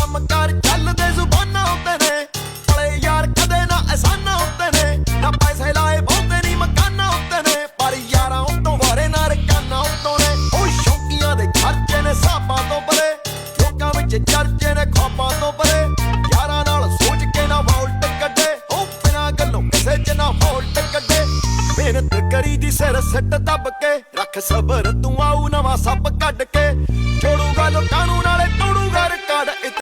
ਕੰਮ ਕਾਰ ਚੱਲਦੇ ਜ਼ੁਬਾਨਾਂ ਉੱਤੇ ਨੇ, ਭਲੇ ਯਾਰ ਕਦੇ ਨਾ ਅਹਿਸਾਨਾਂ ਉੱਤੇ ਨੇ, ਨਾ ਪੈਸੇ ਲਾਏ ਬਹੁਤੇ ਨੀ ਮਕਾਨਾਂ ਉੱਤੇ ਨੇ, ਪਰ ਯਾਰਾਂ ਉੱਤੋਂ ਵਾਰੇ ਨਾ ਰਕਾਨਾਂ ਉੱਤੋਂ ਨੇ। ਉਹ ਸ਼ੌਕੀਆਂ ਦੇ ਖਰਚੇ ਨੇ ਸਾਬਾਂ ਤੋਂ ਪਰੇ, ਲੋਕਾਂ ਵਿੱਚ ਚਰਚੇ ਨੇ ਖਾਬਾਂ ਤੋਂ ਪਰੇ, ਯਾਰਾਂ ਨਾਲ ਸੋਚ ਕੇ ਨਾ ਵੋਲਟ ਕੱਢੇ, ਉਹ ਬਿਨਾਂ ਗੱਲੋਂ ਕਿਸੇ ਚ ਨਾ ਵੋਲਟ ਕੱਢੇ। ਮਿਹਨਤ ਕਰੀ ਦੀ ਸਿਰ ਸਿੱਟ ਦੱਬ ਕੇ, ਰੱਖ ਸਬਰ ਤੂੰ ਆਊ ਨਵਾਂ ਸੱਪ ਕੱਢ ਕੇ, ਜੋੜੂਗਾ ਲੋਕਾਂ ਨੂੰ ਨਾਲੇ ਤੋੜੂਗਾ ਰਿਕਾਰਡ।